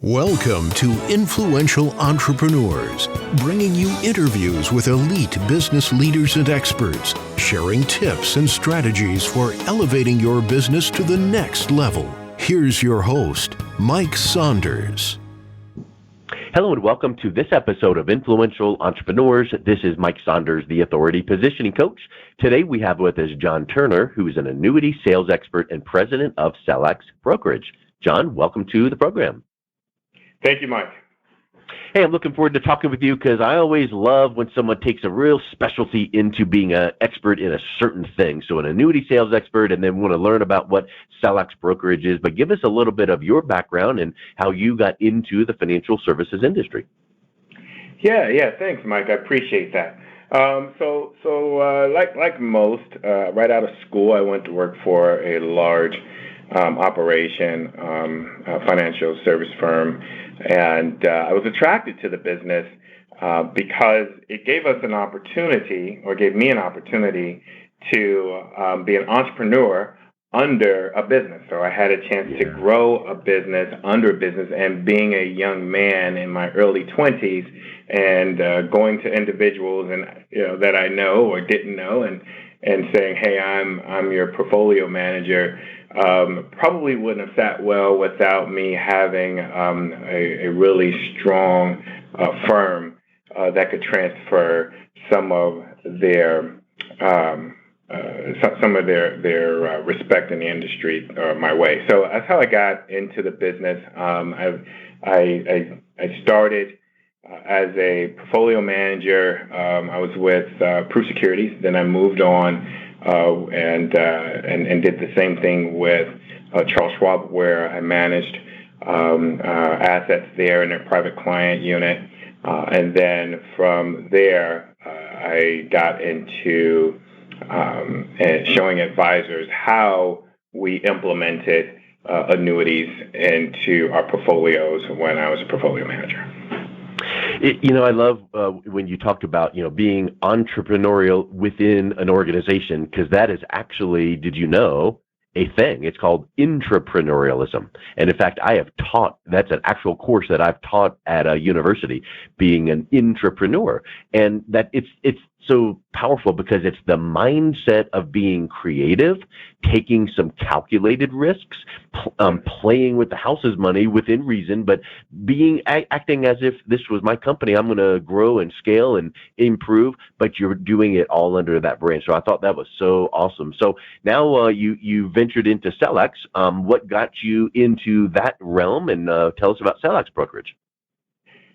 Welcome to Influential Entrepreneurs, bringing you interviews with elite business leaders and experts, sharing tips and strategies for elevating your business to the next level. Here's your host, Mike Saunders. Hello and welcome to this episode of Influential Entrepreneurs. This is Mike Saunders, the Authority Positioning Coach. Today we have with us John Turner, who is an annuity sales expert and president of Selax Brokerage. John, welcome to the program. Thank you, Mike. Hey, I'm looking forward to talking with you because I always love when someone takes a real specialty into being an expert in a certain thing. So an annuity sales expert, and then want to learn about what Selax Brokerage is. But give us a little bit of your background and how you got into the financial services industry. Yeah. Thanks, Mike. I appreciate that. Like most, right out of school, I went to work for a large operation, financial service firm. And I was attracted to the business because it gave us an opportunity, or gave me an opportunity, to be an entrepreneur under a business. So I had a chance to grow a business under a business, and being a young man in my early 20s and going to individuals and that I know or didn't know and saying, "Hey, I'm your portfolio manager," probably wouldn't have sat well without me having a really strong firm that could transfer some of their respect in the industry my way. So that's how I got into the business. I started as a portfolio manager. I was with Proof Securities. Then I moved on and did the same thing with Charles Schwab, where I managed assets there in their private client unit. And then from there, I got into showing advisors how we implemented annuities into our portfolios when I was a portfolio manager. I love when you talked about, being entrepreneurial within an organization, because that is actually, did you know, a thing. It's called intrapreneurialism. And in fact, I have taught, that's an actual course that I've taught at a university, being an intrapreneur. And that it's so powerful because it's the mindset of being creative, taking some calculated risks, playing with the house's money within reason, but acting as if this was my company. I'm going to grow and scale and improve, but you're doing it all under that brand. So I thought that was so awesome. So now you ventured into Selax. What got you into that realm? And tell us about Selax Brokerage.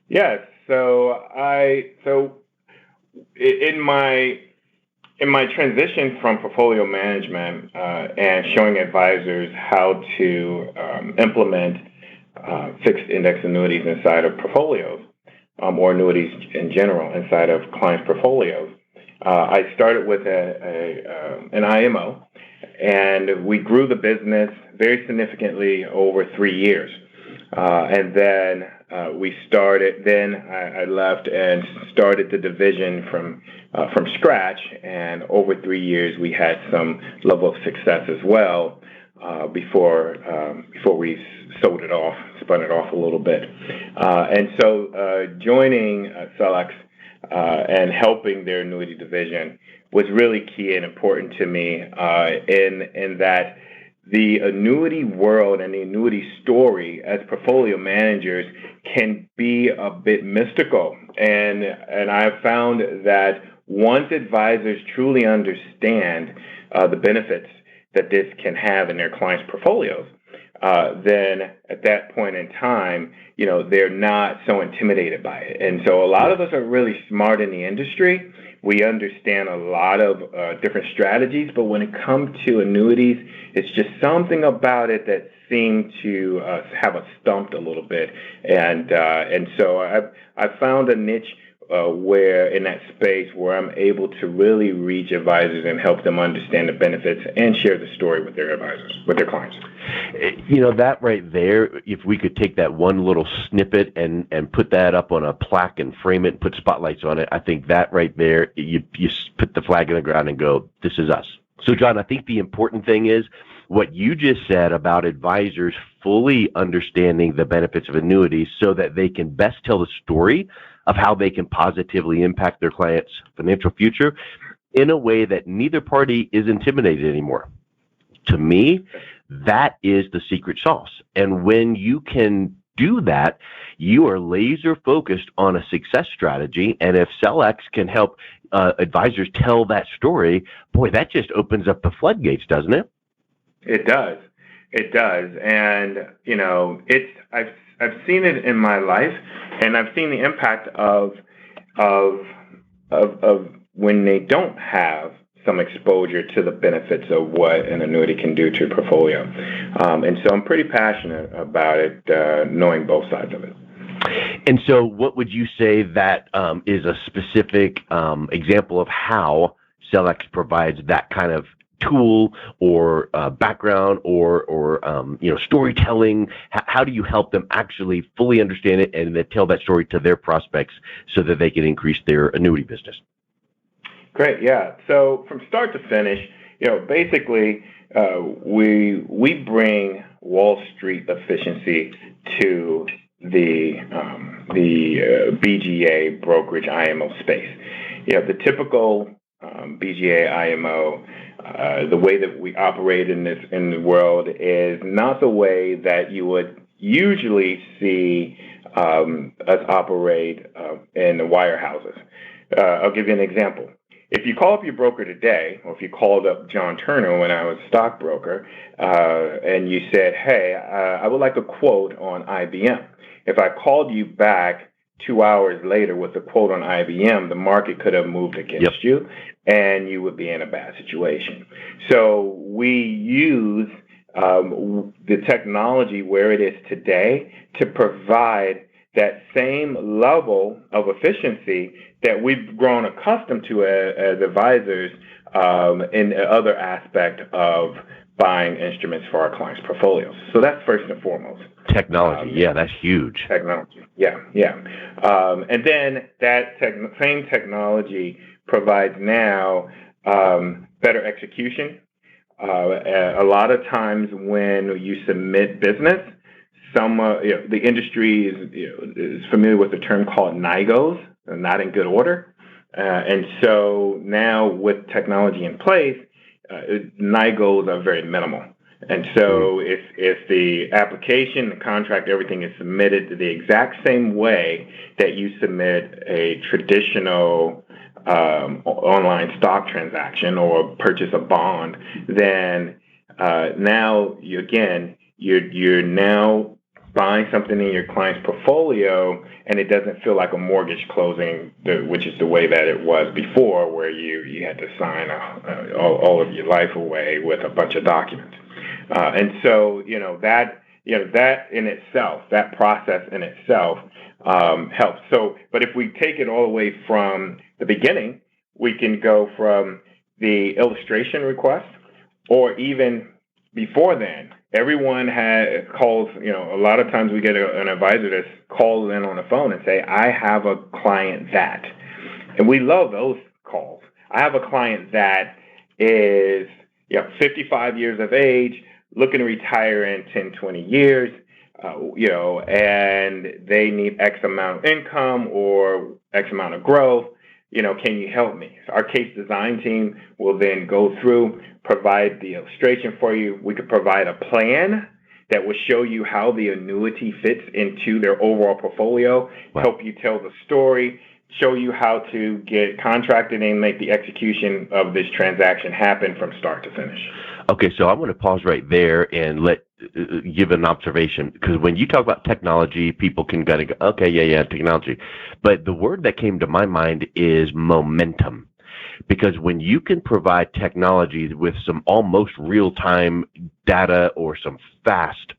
Yes. In my transition from portfolio management and showing advisors how to implement fixed index annuities inside of portfolios, or annuities in general inside of clients' portfolios, I started with an IMO, and we grew the business very significantly over 3 years. And then I left and started the division from scratch. And over 3 years, we had some level of success as well before we spun it off a little bit. And so joining Selax and helping their annuity division was really key and important to me in that the annuity world and the annuity story as portfolio managers can be a bit mystical. And I've found that once advisors truly understand the benefits that this can have in their clients' portfolios, then at that point in time, they're not so intimidated by it. And so a lot of us are really smart in the industry. We understand a lot of different strategies, but when it comes to annuities, it's just something about it that seemed to have us stumped a little bit. And so I've found a niche where in that space where I'm able to really reach advisors and help them understand the benefits and share the story with their advisors, with their clients. That right there, if we could take that one little snippet and put that up on a plaque and frame it and put spotlights on it, I think that right there, you put the flag in the ground and go, this is us. So John, I think the important thing is what you just said about advisors fully understanding the benefits of annuities so that they can best tell the story of how they can positively impact their clients' financial future in a way that neither party is intimidated anymore. To me, that is the secret sauce. And when you can do that, you are laser focused on a success strategy. And if Selax can help advisors tell that story, boy, that just opens up the floodgates, doesn't it? It does. It does. And, I've seen it in my life, and I've seen the impact of when they don't have some exposure to the benefits of what an annuity can do to a portfolio. And so I'm pretty passionate about it, knowing both sides of it. And so what would you say that is a specific example of how Selax provides that kind of tool or background or storytelling? How do you help them actually fully understand it and then tell that story to their prospects so that they can increase their annuity business? Great, yeah. So from start to finish, basically we bring Wall Street efficiency to the BGA brokerage IMO space. The typical BGA IMO, the way that we operate in the world is not the way that you would usually see us operate in the wirehouses. I'll give you an example. If you call up your broker today, or if you called up John Turner when I was a stockbroker, and you said, hey, I would like a quote on IBM. If I called you back 2 hours later with a quote on IBM, the market could have moved against you, and you would be in a bad situation. So we use the technology where it is today to provide that same level of efficiency that we've grown accustomed to as advisors in other aspect of buying instruments for our clients' portfolios. So that's first and foremost. Technology, that's huge. Technology, yeah. And then that same technology provides now better execution. A lot of times when you submit business, the industry is familiar with the term called NIGOs, not in good order. And so now with technology in place, NIGOs are very minimal. And so if the application, the contract, everything is submitted the exact same way that you submit a traditional online stock transaction or purchase a bond, then now you're now buying something in your client's portfolio, and it doesn't feel like a mortgage closing, which is the way that it was before, where you had to sign all of your life away with a bunch of documents. And so that in itself, that process in itself helps. So, but if we take it all the way from the beginning, we can go from the illustration request, or even before then. Everyone calls, a lot of times we get an advisor that calls in on the phone and say, I have a client that, and we love those calls. I have a client that is 55 years of age, looking to retire in 10, 20 years, and they need X amount of income or X amount of growth. Can you help me? So our case design team will then go through, provide the illustration for you. We could provide a plan that will show you how the annuity fits into their overall portfolio, help you tell the story, show you how to get contracted and make the execution of this transaction happen from start to finish. Okay, so I'm going to pause right there and give an observation, because when you talk about technology, people can kind of go, okay, yeah, technology. But the word that came to my mind is momentum. Because when you can provide technology with some almost real-time data or some fast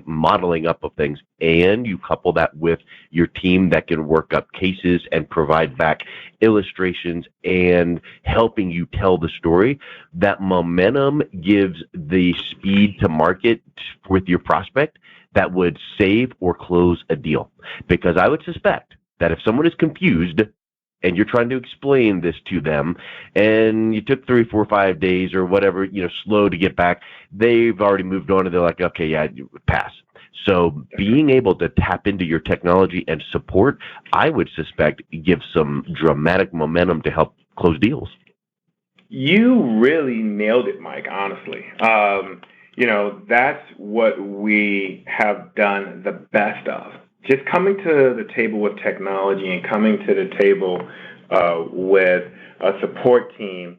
modeling up of things, and you couple that with your team that can work up cases and provide back illustrations and helping you tell the story, that momentum gives the speed to market with your prospect that would save or close a deal. Because I would suspect that if someone is confused, and you're trying to explain this to them, and you took 3, 4, 5 days or whatever, slow to get back, they've already moved on and they're like, okay, yeah, pass. So being able to tap into your technology and support, I would suspect, gives some dramatic momentum to help close deals. You really nailed it, Mike, honestly. That's what we have done the best of. Just coming to the table with technology and coming to the table with a support team.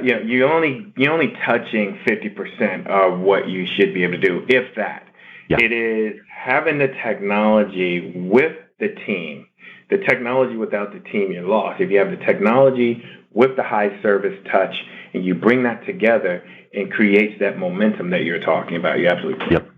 You're only touching 50% of what you should be able to do, if that. Yeah. It is having the technology with the team. The technology without the team, you're lost. If you have the technology with the high service touch, and you bring that together, and creates that momentum that you're talking about, you're absolutely correct. Yep.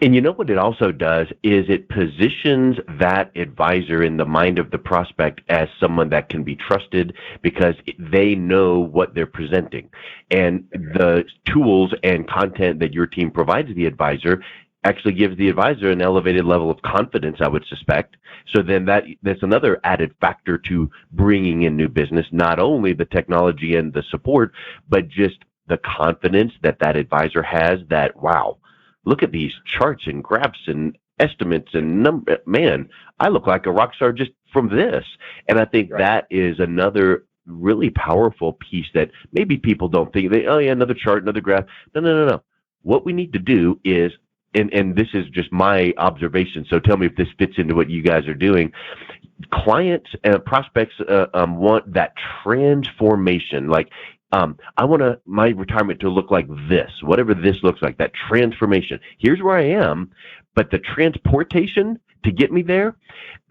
And you know what it also does is it positions that advisor in the mind of the prospect as someone that can be trusted because they know what they're presenting. And the tools and content that your team provides the advisor actually gives the advisor an elevated level of confidence, I would suspect. So then that's another added factor to bringing in new business, not only the technology and the support, but just the confidence that advisor has that, wow, look at these charts and graphs and estimates and man, I look like a rock star just from this. And I think that is another really powerful piece that maybe people don't think, another chart, another graph. No. What we need to do is, and this is just my observation, so tell me if this fits into what you guys are doing. Clients and prospects want that transformation. Like, I want my retirement to look like this, whatever this looks like, that transformation. Here's where I am, but the transportation to get me there,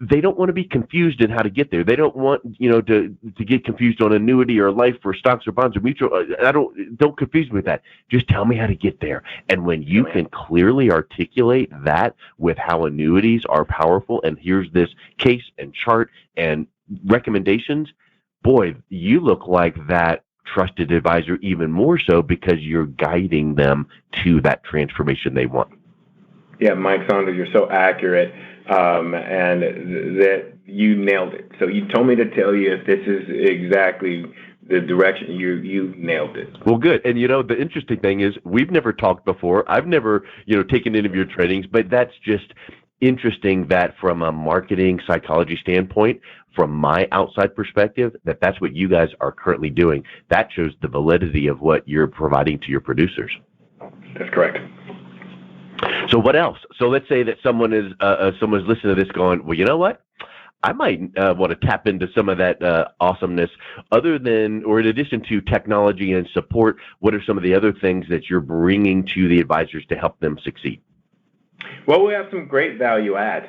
they don't want to be confused in how to get there. They don't want, to get confused on annuity or life or stocks or bonds or mutual. Don't confuse me with that. Just tell me how to get there. And when you can clearly articulate that with how annuities are powerful, and here's this case and chart and recommendations, boy, you look like that trusted advisor even more so because you're guiding them to that transformation they want. Yeah, Mike Saunders, you're so accurate, and that you nailed it. So you told me to tell you if this is exactly the direction. You nailed it. Well, good. And the interesting thing is we've never talked before. I've never taken any of your trainings, but that's just interesting that from a marketing psychology standpoint, from my outside perspective, that's what you guys are currently doing. That shows the validity of what you're providing to your producers. That's correct. So what else? So let's say that someone's listening to this going, well, you know what? I might want to tap into some of that awesomeness in addition to technology and support. What are some of the other things that you're bringing to the advisors to help them succeed? Well, we have some great value adds.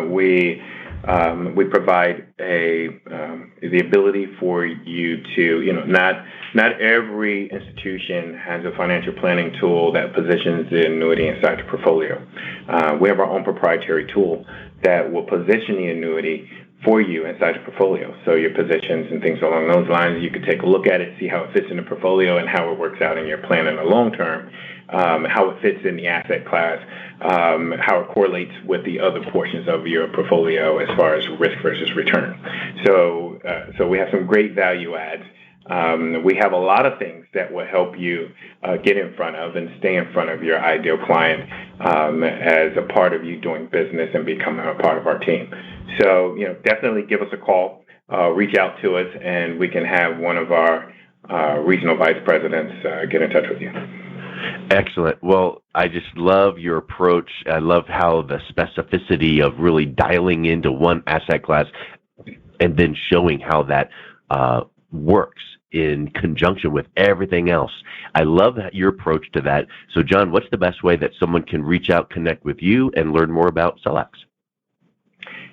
We provide the ability for you to, not every institution has a financial planning tool that positions the annuity inside the portfolio. We have our own proprietary tool that will position the annuity for you inside the portfolio. So your positions and things along those lines, you can take a look at it, see how it fits in the portfolio and how it works out in your plan in the long term, how it fits in the asset class, how it correlates with the other portions of your portfolio as far as risk versus return. So we have some great value adds. We have a lot of things that will help you get in front of and stay in front of your ideal client as a part of you doing business and becoming a part of our team. So, definitely give us a call, reach out to us, and we can have one of our regional vice presidents get in touch with you. Excellent. Well, I just love your approach. I love how the specificity of really dialing into one asset class and then showing how that works in conjunction with everything else. I love your approach to that. So, John, what's the best way that someone can reach out, connect with you, and learn more about Selax?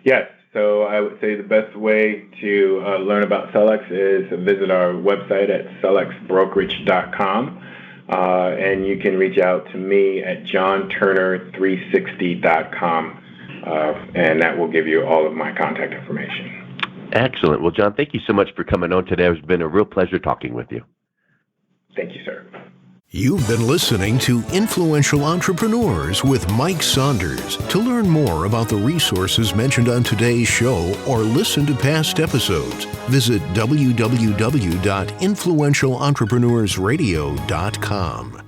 Yes. So I would say the best way to learn about Selax is to visit our website at selaxbrokerage.com. And you can reach out to me at johnturner360.com, and that will give you all of my contact information. Excellent. Well, John, thank you so much for coming on today. It's been a real pleasure talking with you. Thank you, sir. You've been listening to Influential Entrepreneurs with Mike Saunders. To learn more about the resources mentioned on today's show or listen to past episodes, visit www.influentialentrepreneurssradio.com.